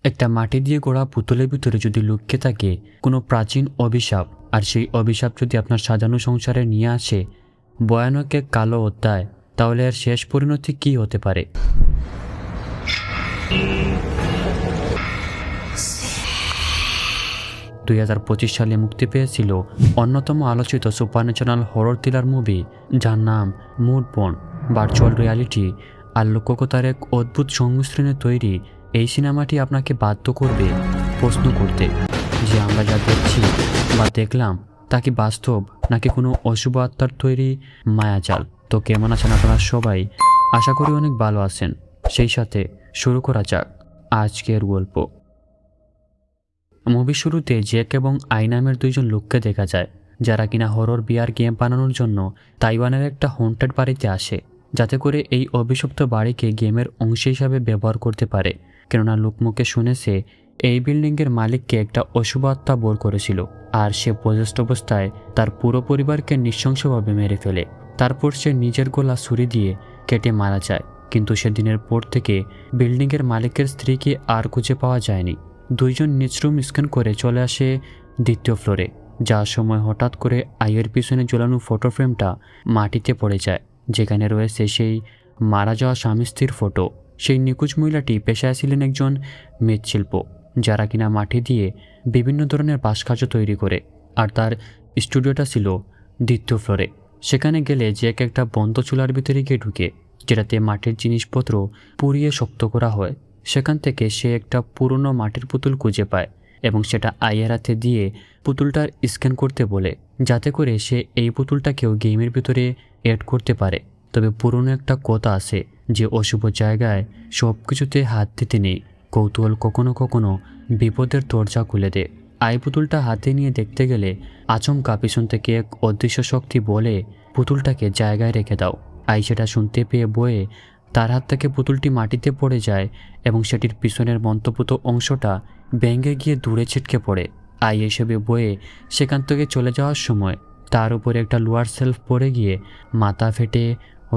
একটা মাটি দিয়ে গড়া পুতুলের ভিতরে যদি লুকিয়ে থাকে কোনো প্রাচীন অভিশাপ, আর সেই অভিশাপ যদি আপনার সাজানো সংসারে নিয়ে আসে ভয়ানক এক কালো অধ্যায়, তাহলে এর শেষ পরিণতি কী হতে পারে? 2025 সালে মুক্তি পেয়েছিল অন্যতম আলোচিত সুপারন্যাচারাল হরর থ্রিলার মুভি, যার নাম মুডবোর্ন। ভার্চুয়াল রিয়ালিটি আর লোককতার এক অদ্ভুত সংমিশ্রণে তৈরি এই সিনেমাটি আপনাকে বাধ্য করবে প্রশ্ন করতে যে আমরা যা দেখছি বা দেখলাম তা কি বাস্তব নাকি কোনো অশুভ আত্মার তৈরি মায়াজাল। তো কেমন আছেন আপনারা সবাই? আশা করি অনেক ভালো আছেন। সেই সাথে শুরু করা যাক আজকের গল্প। মুভির শুরুতে জ্যাক এবং আই নামের দুইজন লোককে দেখা যায়, যারা কিনা হরর বিয়ার গেম বানানোর জন্য তাইওয়ানের একটা হন্টেড বাড়িতে আসে, যাতে করে এই অভিশপ্ত বাড়িকে গেমের অংশ হিসাবে ব্যবহার করতে পারে। কেননা লোকমুখে শুনেছে এই বিল্ডিংয়ের মালিককে একটা অশুভ আত্মা বোর করেছিল, আর সে পজেস্ট অবস্থায় তার পুরো পরিবারকে নৃশংসভাবে মেরে ফেলে। তারপর সে নিজের গলা ছুরি দিয়ে কেটে মারা যায়। কিন্তু সেদিনের পর থেকে বিল্ডিংয়ের মালিকের স্ত্রীকে আর খুঁজে পাওয়া যায়নি। দুইজন নিজ রুম স্ক্যান করে চলে আসে দ্বিতীয় ফ্লোরে। যার সময় হঠাৎ করে আইয়ের পিছনে ঝোলানো ফটো ফ্রেমটা মাটিতে পড়ে যায়, যেখানে রয়েছে সেই মারা যাওয়া স্বামী স্ত্রীর ফটো। সেই নিখোঁজ মহিলাটি পেশায় ছিলেন একজন মৃৎশিল্প, যারা কিনা মাটি দিয়ে বিভিন্ন ধরনের ভাস্কর্য তৈরি করে, আর তার স্টুডিওটা ছিল দ্বিতীয় ফ্লোরে। সেখানে গেলে জ্যাক একটা বন্ধ চুলার ভিতরে গিয়ে ঢুকে, যেটাতে মাটির জিনিসপত্র পুড়িয়ে শক্ত করা হয়। সেখান থেকে সে একটা পুরনো মাটির পুতুল খুঁজে পায় এবং সেটা আইয়ের হাতে দিয়ে পুতুলটার স্ক্যান করতে বলে, যাতে করে সে এই পুতুলটাকেও গেমের ভিতরে অ্যাড করতে পারে। তবে পুরনো একটা কথা আছে যে অশুভ জায়গায় সব কিছুতে হাত দিতে নেই। কৌতূহল কখনো কখনো বিপদের দরজা খুলে দেয়। আই পুতুলটা হাতে নিয়ে দেখতে গেলে আচমকা পিছন থেকে এক অদৃশ্য শক্তি বলে পুতুলটাকে জায়গায় রেখে দাও। আই সেটা শুনতে পেয়ে বয়ে তার হাত থেকে পুতুলটি মাটিতে পড়ে যায় এবং সেটির পিছনের মন্তপুত অংশটা ভেঙে গিয়ে দূরে ছিটকে পড়ে। আই হিসেবে বয়ে সেখান থেকে চলে যাওয়ার সময় তার উপরে একটা লোয়ার সেলফ পড়ে গিয়ে মাথা ফেটে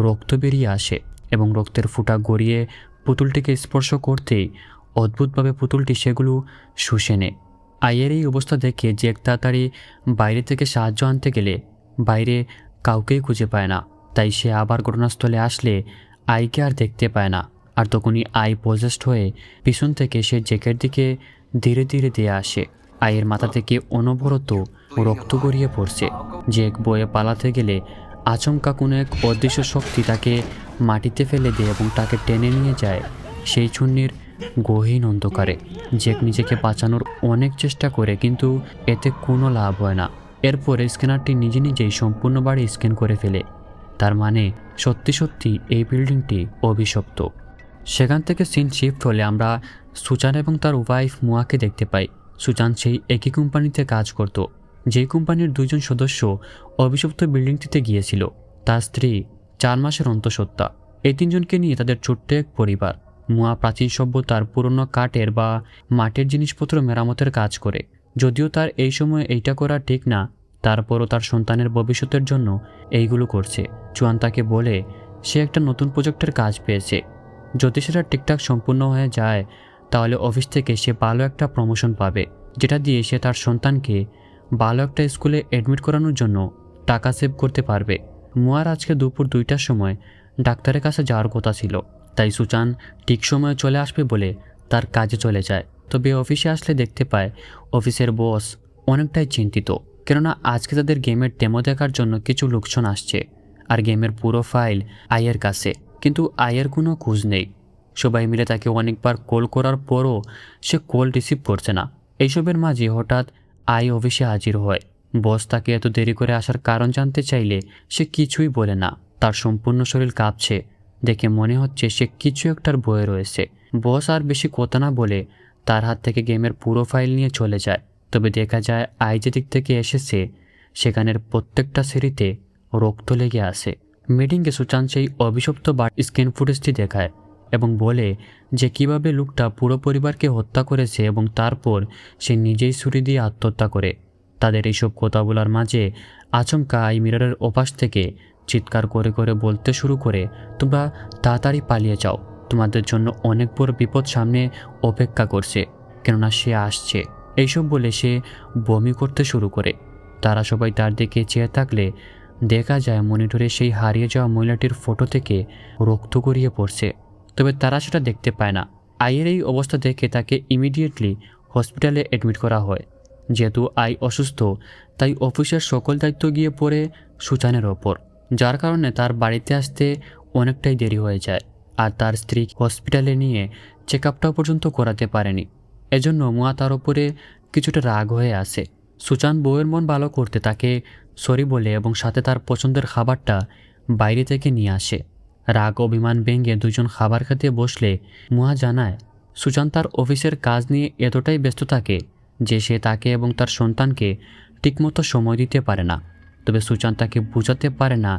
রক্ত বেরিয়ে আসে এবং রক্তের ফুঁটা গড়িয়ে পুতুলটিকে স্পর্শ করতেই অদ্ভুতভাবে পুতুলটি সেগুলো শুষে নেয়। আইয়ের এই অবস্থা দেখে জ্যাক তাড়াতাড়ি বাইরে থেকে সাহায্য আনতে গেলে বাইরে কাউকেই খুঁজে পায় না। তাই সে আবার ঘটনাস্থলে আসলে আইকে আর দেখতে পায় না। আর তখনই আই পজেস্ট হয়ে পিছন থেকে সে জ্যাকের দিকে ধীরে ধীরে দিয়ে আসে। আইয়ের মাথা থেকে অনবরত রক্ত গড়িয়ে পড়ছে। জ্যাক বয়ে পালাতে গেলে আচমকা কোনো এক অদৃশ্য শক্তি তাকে মাটিতে ফেলে দেয় এবং তাকে টেনে নিয়ে যায় সেই চূর্ণির গহীন অন্ধকারে। জ্যাক নিজেকে বাঁচানোর অনেক চেষ্টা করে, কিন্তু এতে কোনো লাভ হয় না। এরপরে স্ক্যানারটি নিজে নিজেই সম্পূর্ণ বাড়ি স্ক্যান করে ফেলে। তার মানে সত্যি সত্যি এই বিল্ডিংটি অভিশপ্ত। সেখান থেকে সিন শিফট হলে আমরা সুচান এবং তার ওয়াইফ মুয়াকে দেখতে পাই। সুচান সেই একই কোম্পানিতে কাজ করত, যেই কোম্পানির দুইজন সদস্য অভিশপ্ত বিল্ডিংটিতে গিয়েছিল। তার স্ত্রী 4 মাসের অন্তঃসত্ত্বা। এই তিনজনকে নিয়ে তাদের ছোট্ট এক পরিবার। মুয়া প্রাচীন সভ্যতার পুরনো কাঠের বা মাটির জিনিসপত্র মেরামতের কাজ করে। যদিও তার এই সময় এইটা করা ঠিক না, তারপরও তার সন্তানের ভবিষ্যতের জন্য এইগুলো করছে। চুয়ান তাকে বলে সে একটা নতুন প্রজেক্টের কাজ পেয়েছে। যদি সেটা ঠিকঠাক সম্পূর্ণ হয়ে যায় তাহলে অফিস থেকে সে ভালো একটা প্রমোশন পাবে, যেটা দিয়ে সে তার সন্তানকে ভালো একটা স্কুলে অ্যাডমিট করানোর জন্য টাকা সেভ করতে পারবে। মুয়ার আজকে দুপুর 2টার সময় ডাক্তারের কাছে যাওয়ার কথা ছিল, তাই সুচান ঠিক সময়ে চলে আসবে বলে তার কাজে চলে যায়। তবে অফিসে আসলে দেখতে পায় অফিসের বস অনেকটাই চিন্তিত, কেননা আজকে তাদের গেমের ডেমো দেখার জন্য কিছু লোকজন আসছে, আর গেমের পুরো ফাইল আইয়ের কাছে, কিন্তু আইয়ের কোনো খোঁজ নেই। সবাই মিলে তাকে অনেকবার কল করার পরও সে কল রিসিভ করছে না। এইসবের মাঝে হঠাৎ আই অফিসে হাজির হয়। বস তাকে এত দেরি করে আসার কারণ জানতে চাইলে সে কিছুই বলে না। তার সম্পূর্ণ শরীর কাঁপছে দেখে মনে হচ্ছে সে কিছু একটার বয়ে রয়েছে। বস আর বেশি কথা না বলে তার হাত থেকে গেমের পুরো ফাইল নিয়ে চলে যায়। তবে দেখা যায় আই যেদিক থেকে এসেছে সেখানের প্রত্যেকটা সিঁড়িতে রক্ত লেগে আসে। মিটিংয়ে সুচান সেই অভিশপ্ত স্ক্যান ফুটেজটি দেখায় এবং বলে যে কিভাবে লোকটা পুরো পরিবারকে হত্যা করেছে এবং তারপর সে নিজেই ছুরি দিয়ে আত্মহত্যা করে। তাদের এইসব কথা বলার মাঝে আচমকা আই মিররের ওপাশ থেকে চিৎকার করে করে বলতে শুরু করে, তোমরা তাড়াতাড়ি পালিয়ে যাও, তোমাদের জন্য অনেক বড় বিপদ সামনে অপেক্ষা করছে। কেননা সে আসছে। এইসব বলে সে বমি করতে শুরু করে। তারা সবাই তার দিকে চেয়ে থাকলে দেখা যায় মনিটরে সেই হারিয়ে যাওয়া মহিলাটির ফটো থেকে রক্ত গড়িয়ে পড়ছে। তবে তারা সেটা দেখতে পায় না। আইয়ের এই অবস্থা দেখে তাকে ইমিডিয়েটলি হসপিটালে অ্যাডমিট করা হয়। যেহেতু আই অসুস্থ, তাই অফিসের সকল দায়িত্ব গিয়ে পড়ে সুচানের ওপর, যার কারণে তার বাড়িতে আসতে অনেকটাই দেরি হয়ে যায়। আর তার স্ত্রী হসপিটালে নিয়ে চেক আপটাও পর্যন্ত করাতে পারেনি। এজন্য মুয়া তার ওপরে কিছুটা রাগ হয়ে আসে। সুচান বউয়ের মন ভালো করতে তাকে সরি বলে এবং সাথে তার পছন্দের খাবারটা বাইরে থেকে নিয়ে আসে। রাগ অভিমান ভেঙে দুজন খাবার খেতে বসলে মুয়া জানায় সুচান তার অফিসের কাজ নিয়ে এতটাই ব্যস্ত থাকে যে সে তাকে এবং তার সন্তানকে ঠিকমতো সময় দিতে পারে না। তবে সুচান তাকে বোঝাতে পারে না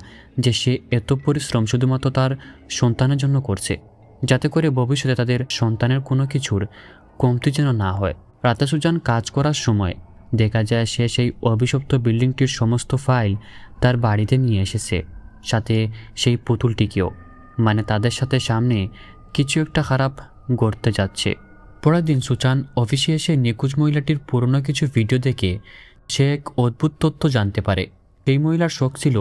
যে সে এত পরিশ্রম শুধুমাত্র তার সন্তানের জন্য করছে, যাতে করে ভবিষ্যতে তাদের সন্তানের কোনো কিছুর কমতি যেন না হয়। রাতে সুজান কাজ করার সময় দেখা যায় সে সেই অভিশপ্ত বিল্ডিংটির সমস্ত ফাইল তার বাড়িতে নিয়ে এসেছে, সাথে সেই পুতুলটিকেও। মানে তাদের সাথে সামনে কিছু একটা খারাপ ঘটতে যাচ্ছে। পরের দিন সুচান অফিসে এসে নিখোঁজ মহিলাটির পুরনো কিছু ভিডিও দেখে সে এক অদ্ভুত তথ্য জানতে পারে। সেই মহিলার শখ ছিল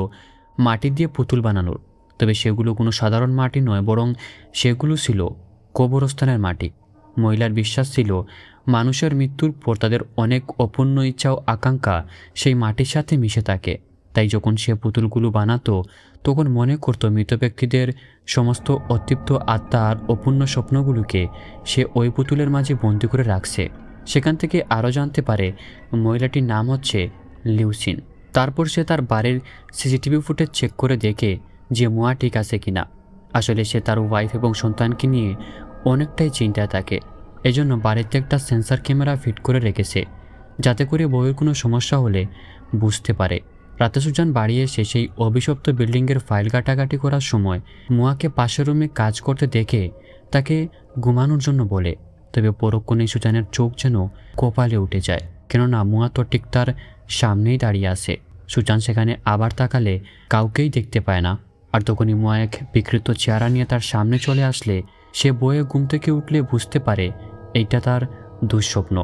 মাটি দিয়ে পুতুল বানানোর। তবে সেগুলো কোনো সাধারণ মাটি নয়, বরং সেগুলো ছিল কবরস্থানের মাটি। মহিলার বিশ্বাস ছিল মানুষের মৃত্যুর পর তাদের অনেক অপূর্ণ ইচ্ছা ও আকাঙ্ক্ষা সেই মাটির সাথে মিশে থাকে। তাই যখন সে পুতুলগুলো বানাতো তখন মনে করত মৃত ব্যক্তিদের সমস্ত অতৃপ্ত আত্মা আর অপূর্ণ স্বপ্নগুলোকে সে ওই পুতুলের মাঝে বন্দি করে রাখছে। সেখান থেকে আরও জানতে পারে মহিলাটির নাম হচ্ছে লিউসিন। তারপর সে তার বাড়ির সিসিটিভি ফুটেজ চেক করে দেখে যে মুয়া ঠিক আছে কিনা। আসলে সে তার ওয়াইফ এবং সন্তানকে নিয়ে অনেকটাই চিন্তায় থাকে। এজন্য বাড়িতে একটা সেন্সর ক্যামেরা ফিট করে রেখেছে, যাতে করে বউয়ের কোনো সমস্যা হলে বুঝতে পারে। রাতে সুজান বাড়ি এসে সেই অভিশপ্ত বিল্ডিংয়ের ফাইল ঘাটাঘাটি করার সময় মুয়াকে পাশের রুমে কাজ করতে দেখে তাকে ঘুমানোর জন্য বলে। তবে পরক্ষণেই সুজানের চোখ যেন কপালে উঠে যায়, কেননা মুয়া তো ঠিক তার সামনেই দাঁড়িয়ে আছে। সুজান সেখানে আবার তাকালে কাউকেই দেখতে পায় না। আর তখনই মুয়া এক বিকৃত চেহারা নিয়ে তার সামনে চলে আসলে সে বয়ে ঘুম থেকে উঠলে বুঝতে পারে এইটা তার দুঃস্বপ্ন।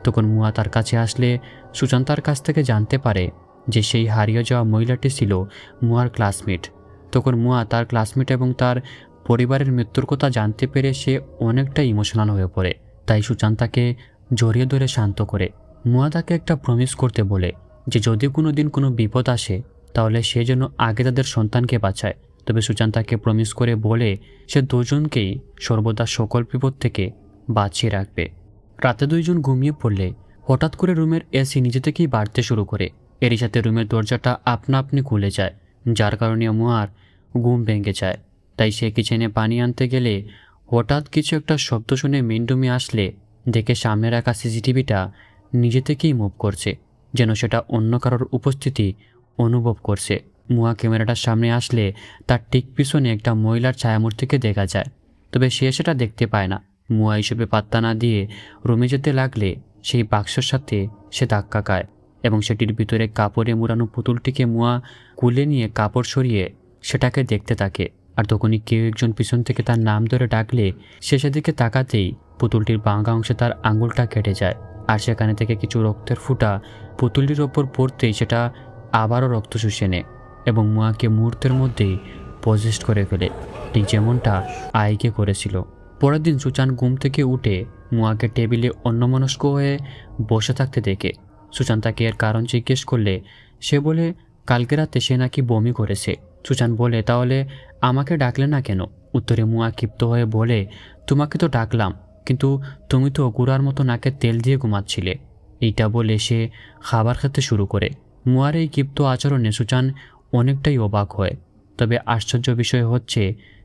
তখন মুয়া তার কাছে আসলে সুজান তার কাছ থেকে জানতে পারে যে সেই হারিয়ে যাওয়া মহিলাটি ছিল মুয়ার ক্লাসমেট। তখন মুয়া তার ক্লাসমেট এবং তার পরিবারের মৃত্যুর কথা জানতে পেরে সে অনেকটা ইমোশনাল হয়ে পড়ে। তাই সুজান তাকে জড়িয়ে ধরে শান্ত করে। মুয়া তাকে একটা প্রমিস করতে বলে যে যদি কোনো দিন কোনো বিপদ আসে তাহলে সে যেন আগে তাদের সন্তানকে বাঁচায়। তবে সুজান তাকে প্রমিস করে বলে সে দুজনকেই সর্বদা সকল বিপদ থেকে বাঁচিয়ে রাখবে। রাতে দুইজন ঘুমিয়ে পড়লে হঠাৎ করে রুমের এসি নিজে থেকেই বাড়তে শুরু করে। এরই সাথে রুমের দরজাটা আপনা আপনি খুলে যায়, যার কারণে মুয়ার ঘুম ভেঙে যায়। তাই সে কিচেনে পানি আনতে গেলে হঠাৎ কিছু একটা শব্দ শুনে মেন রুমে আসলে দেখে সামনে রাখা সিসিটিভিটা নিজে থেকেই মুভ করছে, যেন সেটা অন্য কারোর উপস্থিতি অনুভব করছে। মুয়া ক্যামেরাটার সামনে আসলে তার ঠিক পিছনে একটা মহিলার ছায়ামূর্তিকে দেখা যায়, তবে সে সেটা দেখতে পায় না। মুয়া হিসেবে পাত্তা না দিয়ে রুমে যেতে লাগলে সেই বাক্সর সাথে সে ধাক্কা খায় এবং সেটির ভিতরে কাপড়ে মুড়ানো পুতুলটিকে মুয়া কুলে নিয়ে কাপড় সরিয়ে সেটাকে দেখতে থাকে। আর তখনই কেউ একজন পিছন থেকে তার নাম ধরে ডাকলে সে সেদিকে তাকাতেই পুতুলটির বাঁকা অংশে তার আঙুলটা কেটে যায়। আর সেখানে থেকে কিছু রক্তের ফুঁটা পুতুলটির ওপর পড়তেই সেটা আবারও রক্ত শুষে নেয় এবং মুয়াকে মুহূর্তের মধ্যেই পজেস্ট করে ফেলে, ঠিক যেমনটা আইকে করেছিল। পরের দিন সুচান ঘুম থেকে উঠে মুয়াকে টেবিলে অন্যমনস্ক হয়ে বসে থাকতে দেখে। সুচান তাকে এর কারণ জিজ্ঞেস করলে সে বলে কালকে রাতে সে নাকি বমি করেছে। সুচান বলে তাহলে আমাকে ডাকলে না কেন? উত্তরে মুয়া ক্ষিপ্ত হয়ে বলে তোমাকে তো ডাকলাম, কিন্তু তুমি তো গুড়ার মতো নাকে তেল দিয়ে ঘুমাচ্ছিলে। এইটা বলে সে খাবার খেতে শুরু করে। মুয়ার এই ক্ষিপ্ত আচরণে সুচান অনেকটাই অবাক হয়। তবে আশ্চর্য বিষয় হচ্ছে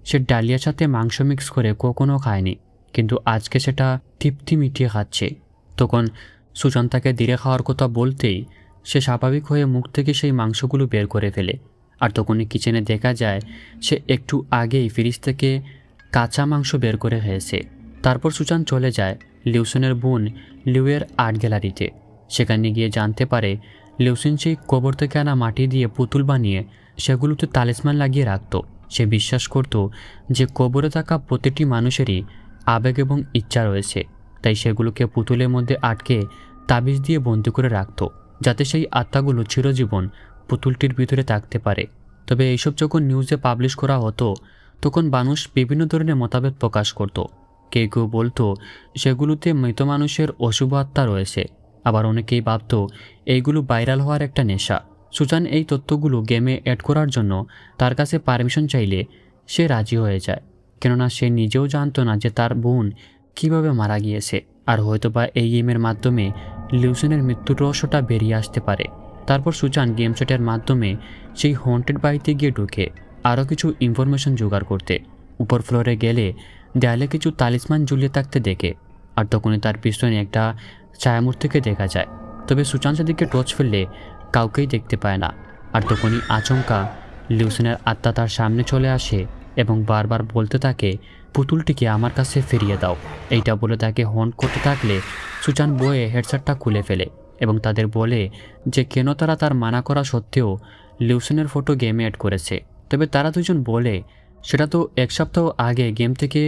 সে ডালিয়ার সাথে মাংস মিক্স করে কখনো খায়নি, কিন্তু আজকে সেটা তৃপ্তি মিটিয়ে খাচ্ছে। তখন সুচান তাকে ধীরে খাওয়ার কথা বলতেই সে স্বাভাবিক হয়ে মুখ থেকে সেই মাংসগুলো বের করে ফেলে। আর তখনই কিচেনে দেখা যায় সে একটু আগেই ফ্রিজ থেকে কাঁচা মাংস বের করে খেয়েছে। তারপর সুচান চলে যায় লিউসনের বোন লিউয়ের আর্ট গ্যালারিতে। সেখানে গিয়ে জানতে পারে লিউসিন সেই কবর থেকে আনা মাটি দিয়ে পুতুল বানিয়ে সেগুলোতে তালিসমান লাগিয়ে রাখত। সে বিশ্বাস করত যে কবরে থাকা প্রতিটি মানুষেরই আবেগ এবং ইচ্ছা রয়েছে, তাই সেগুলোকে পুতুলের মধ্যে আটকে তাবিজ দিয়ে বন্দি করে রাখত, যাতে সেই আত্মাগুলো চিরজীবন পুতুলটির ভিতরে থাকতে পারে। তবে এইসব যখন নিউজে পাবলিশ করা হতো তখন মানুষ বিভিন্ন ধরনের মতভেদ প্রকাশ করত। কেউ কেউ বলতো সেগুলোতে মৃত মানুষের অশুভ আত্মা রয়েছে, আবার অনেকেই ভাবত এইগুলো ভাইরাল হওয়ার একটা নেশা। সুজান এই তথ্যগুলো গেমে অ্যাড করার জন্য তার কাছে পারমিশন চাইলে সে রাজি হয়ে যায়, কেননা সে নিজেও জানতো না যে তার বোন কিভাবে মারা গিয়েছে। আর হয়তোবা এই গেমের মাধ্যমে লিউসনের মৃত্যুর রহস্যটা বেরিয়ে আসতে পারে। তারপর সুজান গেম সেটের মাধ্যমে সেই হন্টেড বাড়িতে গিয়ে ঢুকে আরও কিছু ইনফরমেশন জোগাড় করতে। উপর ফ্লোরে গেলে দেয়ালে কিছু তালিসমান ঝুলিয়ে থাকতে দেখে, আর তখনই তার পিছনে একটা ছায়ামূর্তিকে দেখা যায়। তবে সুজান সেদিকে টর্চ ফেললে কাউকেই দেখতে পায় না। আর তখনই আচমকা লিউসনের আত্মা তার সামনে চলে আসে এবং বারবার বলতে থাকে, পুতুলটিকে আমার কাছে ফিরিয়ে দাও। এইটা বলে তাকে হন্ট করতে থাকলে সুজান বয়ে হেডসেটটা খুলে ফেলে এবং তাদের বলে যে কেন তারা তার মানা করা সত্ত্বেও লিউসনের ফটো গেমে অ্যাড করেছে। তবে তারা দুজন বলে সেটা তো 1 সপ্তাহ আগে গেম থেকে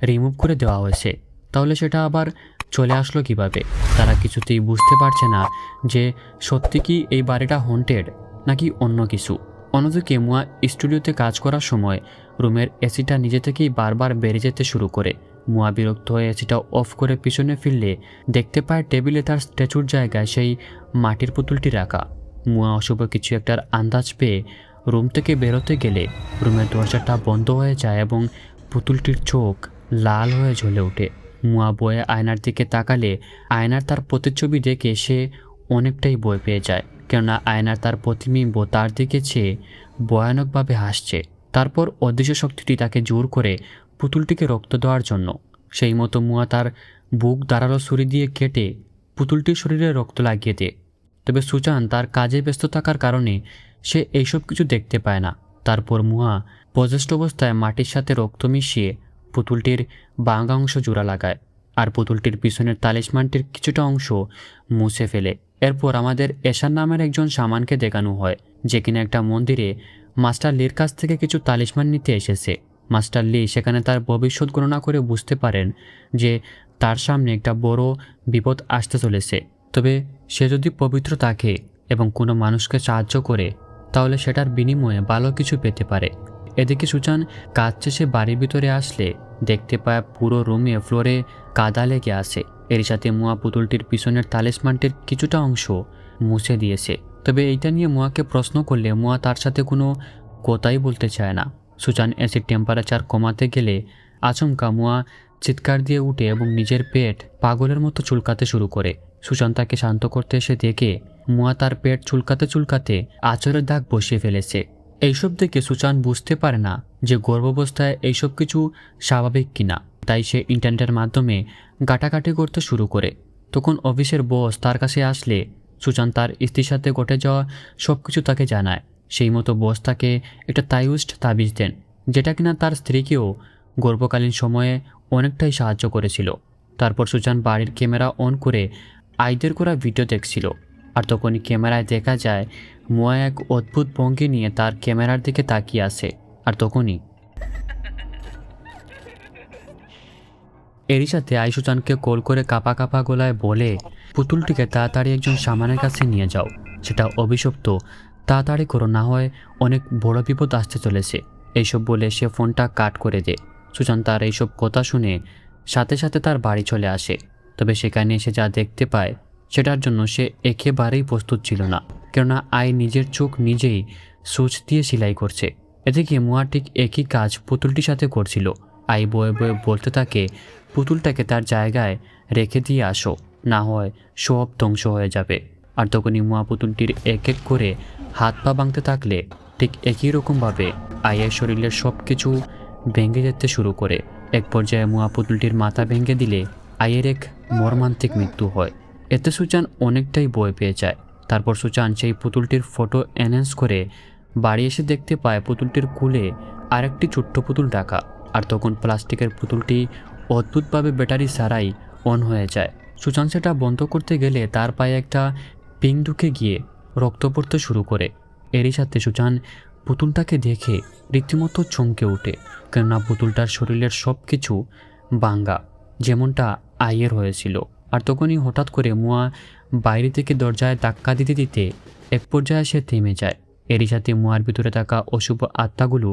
রিমুভ করে দেওয়া হয়েছে, তাহলে সেটা আবার চলে আসলো কিভাবে। তারা কিছুতেই বুঝতে পারছে না যে সত্যি কি এই বাড়িটা হন্টেড নাকি অন্য কিছু। অন্যদিকে মুয়া স্টুডিওতে কাজ করার সময় রুমের এসিটা নিজে থেকেই বারবার বেড়ে যেতে শুরু করে। মুয়া বিরক্ত হয়ে এসিটা অফ করে পিছনে ফিরলে দেখতে পায় টেবিলে তার স্ট্যাচুর জায়গায় সেই মাটির পুতুলটি রাখা। মুয়া অশুভ কিছু একটার আন্দাজ পেয়ে রুম থেকে বেরোতে গেলে রুমের দরজাটা বন্ধ হয়ে যায় এবং পুতুলটির চোখ লাল হয়ে জ্বলে ওঠে। মুয়া বয়ে আয়নার দিকে তাকালে আয়নার তার প্রতিচ্ছবি দেখে সে অনেকটাই ভয় পেয়ে যায়, কেননা আয়নার তার প্রতিবিম্ব তার দিকে চেয়ে ভয়ানকভাবে হাসছে। তারপর অদৃশ্য শক্তিটি তাকে জোর করে পুতুলটিকে রক্ত দেওয়ার জন্য। সেই মতো মুয়া তার বুক ধারালো ছুরি দিয়ে কেটে পুতুলটির শরীরে রক্ত লাগিয়ে দেয়। তবে সুজান তার কাজে ব্যস্ত থাকার কারণে সে এইসব কিছু দেখতে পায় না। তারপর মুয়া পজেস্ট অবস্থায় মাটির সাথে রক্ত মিশিয়ে পুতুলটির বাঙ্গা অংশ জোড়া লাগায় আর পুতুলটির পিছনের তালিসমানটির কিছুটা অংশ মুছে ফেলে। এরপর আমাদের এশার নামের একজন শামানকে দেখানো হয়, যে কিনা একটা মন্দিরে মাস্টার লির কাছ থেকে কিছু তালিসমান নিতে এসেছে। মাস্টার লি সেখানে তার ভবিষ্যৎ গণনা করে বুঝতে পারেন যে তার সামনে একটা বড় বিপদ আসতে চলেছে। তবে সে যদি পবিত্র থাকে এবং কোনো মানুষকে সাহায্য করে তাহলে সেটার বিনিময়ে ভালো কিছু পেতে পারে। এদিকে সুজান কাজ শেষে বাড়ির ভিতরে আসলে দেখতে পায় পুরো রুমে ফ্লোরে কাদা লেগে আছে। এর সাথে মুয়া পুতুলটির পিছনের তালিসমানটির কিছুটা অংশ মুছে দিয়েছে। তবে এইটা নিয়ে মুয়াকে প্রশ্ন করলে মুয়া তার সাথে কোনো কথাই বলতে চায় না। সুজান অ্যাসিড টেম্পারেচার কমাতে গেলে আচমকা মুয়া চিৎকার দিয়ে উঠে এবং নিজের পেট পাগলের মতো চুলকাতে শুরু করে। সুজান তাকে শান্ত করতে এসে দেখে মুয়া তার পেট চুলকাতে চুলকাতে আঁচড়ের দাগ বসিয়ে ফেলেছে। এইসব দেখে সুজান বুঝতে পারে না যে গর্ভাবস্থায় এইসব কিছু স্বাভাবিক কিনা, তাই সে ইন্টারনেটের মাধ্যমে ঘাটাঘাটি করতে শুরু করে। তখন অফিসের বস তার কাছে আসলে সুজান তার স্ত্রীর সাথে ঘটে যাওয়া সব কিছু তাকে জানায়। সেই মতো বস তাকে একটা তাইউস্ট তাবিজ দেন, যেটা কিনা তার স্ত্রীকেও গর্ভকালীন সময়ে অনেকটাই সাহায্য করেছিল। তারপর সুজান বাড়ির ক্যামেরা অন করে আইদের করা ভিডিও দেখছিল, আর তখনই ক্যামেরায় দেখা যায় মুয়া এক অদ্ভুত ভঙ্গি নিয়ে তার ক্যামেরার দিকে তাকিয়ে আছে। আর তখনই এরই সাথে আই সুজানকে কল করে কাপা কাপা গলায় বলে, পুতুলটিকে তাড়াতাড়ি একজন শামানের কাছে নিয়ে যাও, সেটা অভিশপ্ত, তাড়াতাড়ি করো, না হয় অনেক বড় বিপদ আসতে চলেছে। এইসব বলে সে ফোনটা কাট করে দেয়। সুজান তার এইসব কথা শুনে সাথে সাথে তার বাড়ি চলে আসে। তবে সেখানে এসে যা দেখতে পায় সেটার জন্য সে একেবারেই প্রস্তুত ছিল না, কেননা আই নিজের চোখ নিজেই সুচ দিয়ে সেলাই করছে। এদিকে মুয়া ঠিক একই কাজ পুতুলটির সাথে করছিল। আই বয়ে বয়ে বলতে থাকে, পুতুলটাকে তার জায়গায় রেখে দিয়ে আসো, না হয় সব ধ্বংস হয়ে যাবে। আর তখনই মুয়া পুতুলটির এক এক করে হাত পা ভাঙতে থাকলে ঠিক একই রকমভাবে আইয়ের শরীরের সব কিছু ভেঙে যেতে শুরু করে। এক পর্যায়ে মুয়া পুতুলটির মাথা ভেঙে দিলে আইয়ের এক মর্মান্তিক মৃত্যু হয়। এতে সুজান অনেকটাই ভয় পেয়ে যায়। তারপর সুজান সেই পুতুলটির ফটো এনহ্যান্স করে বাড়ি এসে দেখতে পায় পুতুলটির কুলে আরেকটি ছোট্ট পুতুল রাখা। আর তখন প্লাস্টিকের পুতুলটি অদ্ভুতভাবে ব্যাটারি ছাড়াই অন হয়ে যায়। সুজান সেটা বন্ধ করতে গেলে তার পায়ে একটা পিং ঢুকে গিয়ে রক্ত পড়তে শুরু করে। এরই সাথে সুজান পুতুলটাকে দেখে রীতিমতো চমকে ওঠে, কেননা পুতুলটার শরীরের সব কিছু ভাঙ্গা, যেমনটা আইয়ের হয়েছিল। আর তখনই হঠাৎ করে মুয়া বাইরে থেকে দরজায় ধাক্কা দিতে দিতে এক পর্যায়ে সে থেমে যায়। এরই সাথে মুয়ার ভিতরে থাকা অশুভ আত্মাগুলো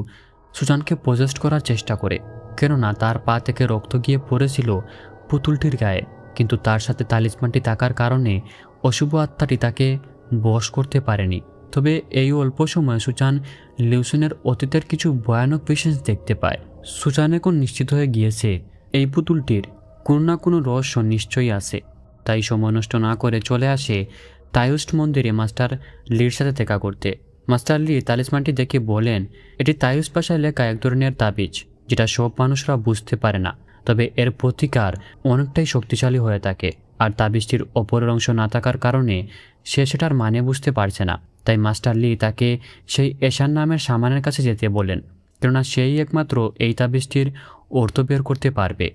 সুজানকে পজেস্ট করার চেষ্টা করে, কেননা তার পা থেকে রক্ত গিয়ে পড়েছিল পুতুলটির গায়ে। কিন্তু তার সাথে তালিসমানটি থাকার কারণে অশুভ আত্মাটি তাকে বশ করতে পারেনি। তবে এই অল্প সময় সুজান লিউসেনের অতীতের কিছু ভয়ানক পেশেন্স দেখতে পায়। সুজান এখন নিশ্চিত হয়ে গিয়েছে এই পুতুলটির কোনো না কোনো রহস্য নিশ্চয়ই আছে। তাই সময় নষ্ট না করে চলে আসে তায়ুস্ট মন্দিরে মাস্টার লির সাথে দেখা করতে। মাস্টার লি তালিসমানটি দেখে বলেন, এটি তায়ুস্ট ভাষায় লেখা এক ধরনের তাবিজ, যেটা সব মানুষরা বুঝতে পারে না, তবে এর প্রতিকার অনেকটাই শক্তিশালী হয়ে থাকে। আর তাবিজটির অপরের অংশ না থাকার কারণে সে সেটার মানে বুঝতে পারছে না। তাই মাস্টার লি তাকে সেই এশান নামের সামানের কাছে যেতে বলেন, কেননা সেই একমাত্র এই তাবিজটির অর্থ বের করতে পারবে।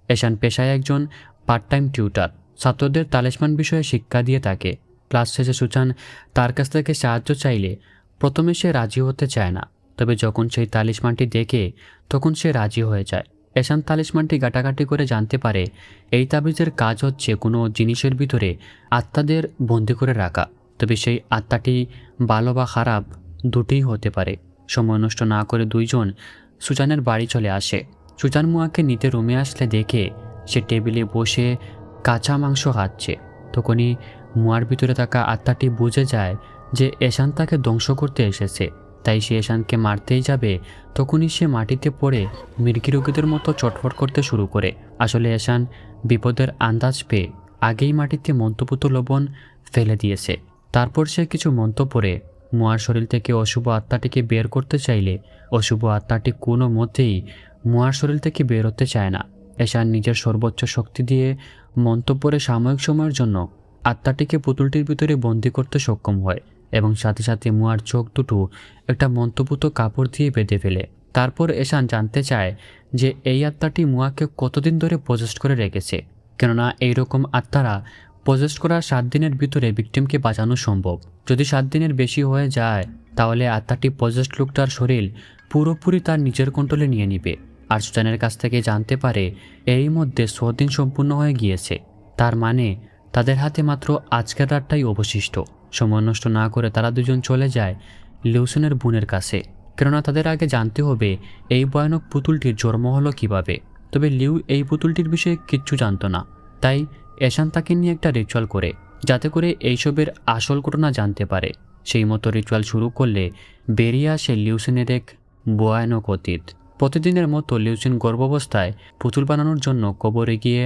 এশান পেশায় একজন পার্ট টাইম টিউটার, ছাত্রদের তালিসমান বিষয়ে শিক্ষা দিয়ে থাকে। ক্লাস শেষে সুজান তার কাছ থেকে সাহায্য চাইলে প্রথমে সে রাজি হতে চায় না, তবে যখন সেই তালিসমানটি দেখে তখন সে রাজি হয়ে যায়। এশান তালিসমানটি ঘাটাঘাটি করে জানতে পারে এই তাবিজের কাজ হচ্ছে কোনো জিনিসের ভিতরে আত্মাদের বন্দি করে রাখা, তবে সেই আত্মাটি ভালো বা খারাপ দুটিই হতে পারে। সময় নষ্ট না করে দুইজন সুজানের বাড়ি চলে আসে। সুজান মুয়াকে নিতে রুমে আসলে দেখে সে টেবিলে বসে কাঁচা মাংস খাচ্ছে। তখনই মুয়ার ভিতরে থাকা আত্মাটি বুঝে যায় যে এশান তাকে ধ্বংস করতে এসেছে, তাই সে এশানকে মারতেই যাবে। তখনই সে মাটিতে পড়ে মির্গি রোগীদের মতো চটফট করতে শুরু করে। আসলে এশান বিপদের আন্দাজ পেয়ে আগেই মাটিতে মন্ত্রপুত লবণ ফেলে দিয়েছে। তারপর সে কিছু মন্ত্র পড়ে মুয়ার শরীর থেকে অশুভ আত্মাটিকে বের করতে চাইলে অশুভ আত্মাটি কোনো মতেই মুয়ার শরীর থেকে বের হতে চায় না। এশান নিজের সর্বোচ্চ শক্তি দিয়ে মন্ত্র পড়ে সাময়িক সময়ের জন্য আত্মাটিকে পুতুলটির ভিতরে বন্দি করতে সক্ষম হয় এবং সাথে সাথে মুয়ার চোখ দুটো একটা মন্ত্রপুত কাপড় দিয়ে বেঁধে ফেলে। তারপর এশান জানতে চায় যে এই আত্মাটি মুয়াকে কতদিন ধরে পজেস্ট করে রেখেছে, কেননা এইরকম আত্মারা পজেস্ট করার 7 দিনের ভিতরে ভিকটিমকে বাঁচানো সম্ভব। যদি 7 দিনের বেশি হয়ে যায় তাহলে আত্মাটি পজেস্ট লোকটার শরীর পুরোপুরি তার নিজের কন্ট্রোলে নিয়ে নিবে। আর সুজানের কাছ থেকে জানতে পারে এরই মধ্যে 100 দিন সম্পূর্ণ হয়ে গিয়েছে, তার মানে তাদের হাতে মাত্র আজকের রাতটাই অবশিষ্ট। সময় নষ্ট না করে তারা দুজন চলে যায় লিউসেনের বোনের কাছে, কেননা তাদের আগে জানতে হবে এই ভয়ানক পুতুলটির জন্ম হলো কীভাবে। তবে লিউ এই পুতুলটির বিষয়ে কিচ্ছু জানতো না, তাই এশান তাকে নিয়ে একটা রিচুয়াল করে যাতে করে এইসবের আসল ঘটনা জানতে পারে। সেই মতো রিচুয়াল শুরু করলে বেরিয়ে আসে লিউসেনের এক ভয়ানক অতীত। প্রতিদিনের মতো লিউসেন গর্ভাবস্থায় পুতুল বানানোর জন্য কবরে গিয়ে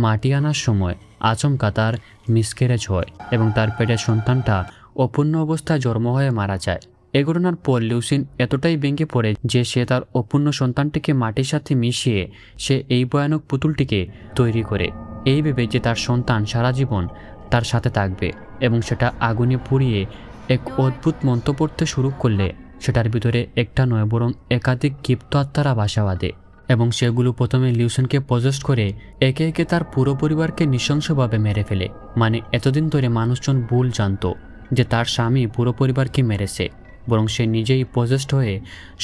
মাটি আনার সময় আচমকা তার মিসক্যারেজ হয় এবং তার পেটের সন্তানটা অপূর্ণ অবস্থায় জন্ম হয়ে মারা যায়। এ ঘটনার পর লিউসিন এতটাই ভেঙে পড়ে যে সে তার অপূর্ণ সন্তানটিকে মাটির সাথে মিশিয়ে সে এই ভয়ানক পুতুলটিকে তৈরি করে, এই ভেবে যে তার সন্তান সারা জীবন তার সাথে থাকবে এবং সেটা আগুনে পুড়িয়ে এক অদ্ভুত মন্ত্র পড়তে শুরু করলে সেটার ভিতরে একটা নয় বরং একাধিক ক্ষিপ্ত আত্মারা বাসা বাঁধে এবং সেগুলো প্রথমে লিউসেনকে পজেস্ট করে একে একে তার পুরো পরিবারকে নৃশংসভাবে মেরে ফেলে। মানে এতদিন ধরে মানুষজন ভুল জানতো যে তার স্বামী পুরো পরিবারকে মেরেছে, বরং সে নিজেই পজেস্ট হয়ে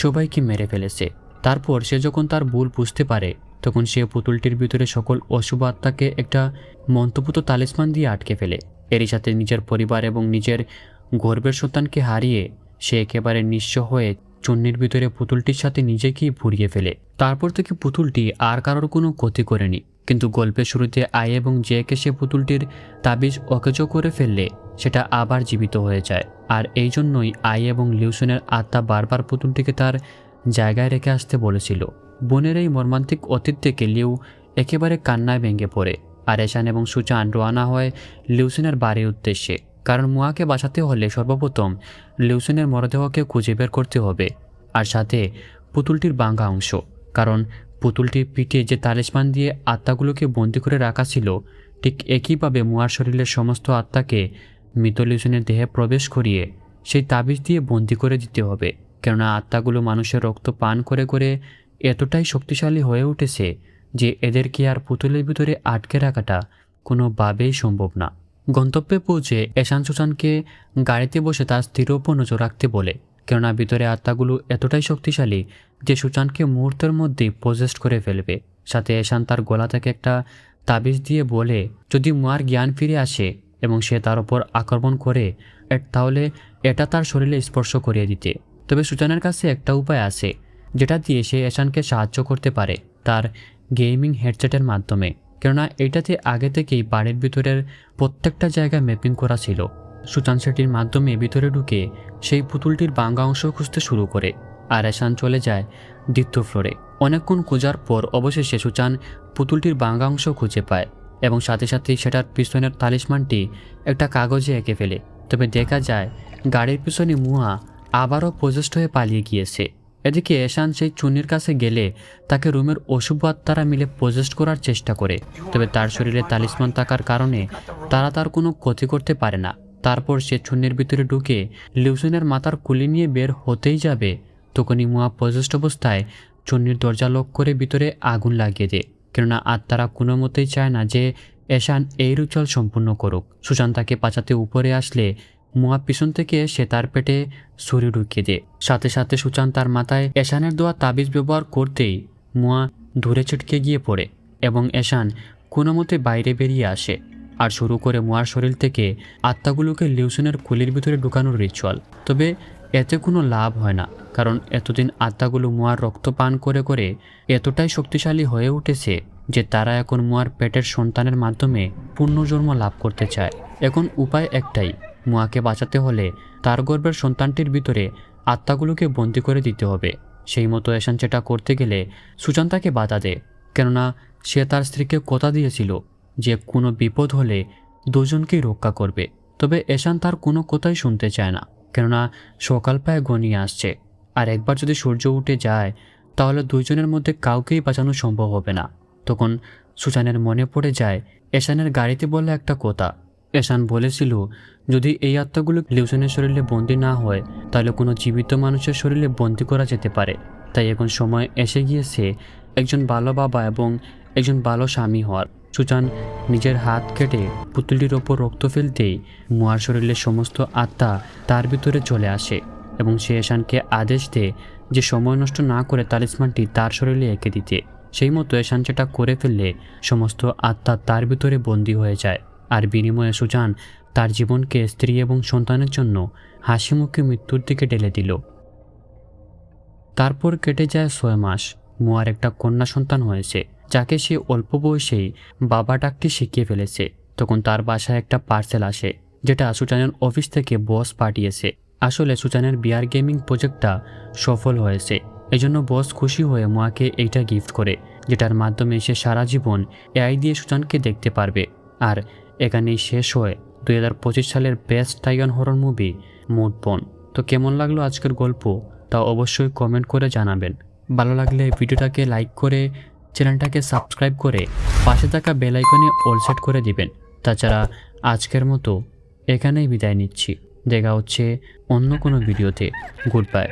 সবাইকে মেরে ফেলেছে। তারপর সে যখন তার ভুল বুঝতে পারে তখন সে পুতুলটির ভিতরে সকল অশুভ আত্মাকে একটা মন্ত্রপুত তালিসমান দিয়ে আটকে ফেলে। এরই সাথে নিজের পরিবার এবং নিজের গর্বের সন্তানকে হারিয়ে সে একেবারে নিঃস্ব হয়ে চুন্নির ভিতরে পুতুলটির সাথে নিজেকেই পুড়িয়ে ফেলে। তারপর থেকে পুতুলটি আর কারোর কোনো ক্ষতি করেনি, কিন্তু গল্পের শুরুতে আই এবং জেকে সে পুতুলটির তাবিজ অকেজো করে ফেললে সেটা আবার জীবিত হয়ে যায়। আর এই জন্যই আই এবং লিউসেনের আত্মা বারবার পুতুলটিকে তার জায়গায় রেখে আসতে বলেছিল। বোনের এই মর্মান্তিক অতীত থেকে লিউ একেবারে কান্নায় ভেঙে পড়ে আর এশান এবং সুজান রওনা হয় লিউসেনের বাড়ির উদ্দেশ্যে, কারণ মুয়াকে বাঁচাতে হলে সর্বপ্রথম লিউসেনের মরদেহকে খুঁজে বের করতে হবে আর সাথে পুতুলটির ভাঙা অংশ, কারণ পুতুলটির পিঠে যে তালিসমান দিয়ে আত্মাগুলোকে বন্দি করে রাখা ছিল ঠিক একইভাবে মুয়ার শরীরের সমস্ত আত্মাকে মৃত লিউসেনের দেহে প্রবেশ করিয়ে সেই তাবিজ দিয়ে বন্দি করে দিতে হবে, কেননা আত্মাগুলো মানুষের রক্ত পান করে করে এতটাই শক্তিশালী হয়ে উঠেছে যে এদেরকে আর পুতুলের ভিতরে আটকে রাখাটা কোনোভাবেই সম্ভব না। গন্তব্যে পৌঁছে এশান সুজানকে গাড়িতে বসে তার স্থির উপর নজর রাখতে বলে, কেননা ভিতরে আত্মাগুলো এতটাই শক্তিশালী যে সুজানকে মুহূর্তের মধ্যেই পজেস্ট করে ফেলবে। সাথে এশান তার গলা থেকে একটা তাবিজ দিয়ে বলে যদি মুয়ার জ্ঞান ফিরে আসে এবং সে তার ওপর আক্রমণ করে তাহলে এটা তার শরীরে স্পর্শ করিয়ে দিতে। তবে সুজানের কাছে একটা উপায় আছে যেটা দিয়ে সে এশানকে সাহায্য করতে পারে তার গেমিং হেডসেটের মাধ্যমে, কেননা এইটাতে আগে থেকেই বাড়ির ভিতরের প্রত্যেকটা জায়গায় ম্যাপিং করা ছিল। সুজান সেটির মাধ্যমে ভিতরে ঢুকে সেই পুতুলটির ভাঙা অংশ খুঁজতে শুরু করে আর এশান চলে যায় দ্বিতীয় ফ্লোরে। অনেকক্ষণ খোঁজার পর অবশেষে সুজান পুতুলটির ভাঙা অংশ খুঁজে পায় এবং সাথে সাথেই সেটার পিছনের তালিসমানটি একটা কাগজে এঁকে ফেলে। তবে দেখা যায় গাড়ির পিছনে মুয়া আবারও পজেস্ট হয়ে পালিয়ে গিয়েছে। এদিকে এশান সেই চুন্নির কাছে গেলে তাকে রুমের অশুভ আত্মারা মিলে পজেস্ট করার চেষ্টা করে, তবে তার শরীরে তালিসমান থাকার কারণে তারা তার কোনো ক্ষতি করতে পারে না। তারপর সে চুন্নির ভিতরে ঢুকে লিউসিনের মাথার কুলি নিয়ে বের হতেই যাবে, তখনই মুয়া পজেস্ট অবস্থায় চুন্নির দরজা লক করে ভিতরে আগুন লাগিয়ে দেয়, কেননা আত্মারা কোনো মতেই চায় না যে এশান এই রিচুয়াল সম্পূর্ণ করুক। সুজান তাকে বাঁচাতে উপরে আসলে মুয়া পিছন থেকে সে তার পেটে ছুরি ঢুকিয়ে দেয়। সাথে সাথে সুজান তার মাথায় এশানের দেওয়া তাবিজ ব্যবহার করতেই মুয়া দূরে ছিটকে গিয়ে পড়ে এবং এশান কোনো মতে বাইরে বেরিয়ে আসে আর শুরু করে মুয়ার শরীর থেকে আত্মাগুলোকে লিউসিনের কুলির ভিতরে ঢুকানোর রিচুয়াল। তবে এতে কোনো লাভ হয় না, কারণ এতদিন আত্মাগুলো মুয়ার রক্ত পান করে করে এতটাই শক্তিশালী হয়ে উঠেছে যে তারা এখন মুয়ার পেটের সন্তানের মাধ্যমে পুনর্জন্ম লাভ করতে চায়। এখন উপায় একটাই, মুয়াকে বাঁচাতে হলে তার গর্ভের সন্তানটির ভিতরে আত্মাগুলোকে বন্দি করে দিতে হবে। সেই মতো এশান সেটা করতে গেলে সুজান তাকে বাধা দেয়, কেননা সে তার স্ত্রীকে কথা দিয়েছিল যে কোনো বিপদ হলে দুজনকেই রক্ষা করবে। তবে এশান তার কোনো কথাই শুনতে চায় না, কেননা সকাল প্রায় ঘনিয়ে আসছে আর একবার যদি সূর্য উঠে যায় তাহলে দুইজনের মধ্যে কাউকেই বাঁচানো সম্ভব হবে না। তখন সুজানের মনে পড়ে যায় এশানের গাড়িতে বলে একটা কথা। এশান বলেছিল যদি এই আত্মাগুলো লিউসনের শরীরে বন্দি না হয় তাহলে কোনো জীবিত মানুষের শরীরে বন্দি করা যেতে পারে। তাই এখন সময় এসে গিয়েছে একজন ভালো বাবা এবং একজন ভালো স্বামী হওয়ার। সুজান নিজের হাত কেটে পুতুলটির ওপর রক্ত ফেলতেই মুয়ার শরীরের সমস্ত আত্মা তার ভিতরে চলে আসে এবং সে এশানকে আদেশ দেয় যে সময় নষ্ট না করে তালিসমানটি তার শরীরে এঁকে দিতে। সেই মতো এশান সেটা করে ফেললে সমস্ত আত্মা তার ভিতরে বন্দী হয়ে যায় আর বিনিময়ে সুজান তার জীবনকে স্ত্রী এবং সন্তানের জন্য হাসি মুখে মৃত্যুর দিকে ঢেলে দিল। তারপর কেটে যায় 6 মাস। মুয়ার একটা কন্যা সন্তান হয়েছে যাকে সে অল্প বয়সেই বাবা ডাকটি শিখিয়ে ফেলেছে। তখন তার বাসায় একটা পার্সেল আসে যেটা সুজানের অফিস থেকে বস পাঠিয়েছে। আসলে সুজানের বিয়ার গেমিং প্রজেক্টটা সফল হয়েছে, এজন্য বস খুশি হয়ে মুয়াকে এইটা গিফট করে, যেটার মাধ্যমে সে সারা জীবন এআই দিয়ে সুজানকে দেখতে পারবে। আর এখানেই শেষ হয় 2025 সালের বেস্ট টাইগান হরর মুভি মুড বোর্ন। তো কেমন লাগলো আজকের গল্প তা অবশ্যই কমেন্ট করে জানাবেন। ভালো লাগলে ভিডিওটাকে লাইক করে চ্যানেলটাকে সাবস্ক্রাইব করে পাশে থাকা বেল আইকনে অল সেট করে দিবেন। তাছাড়া আজকের মতো এখানেই বিদায় নিচ্ছি, দেখা হচ্ছে অন্য কোনো ভিডিওতে। Good bye.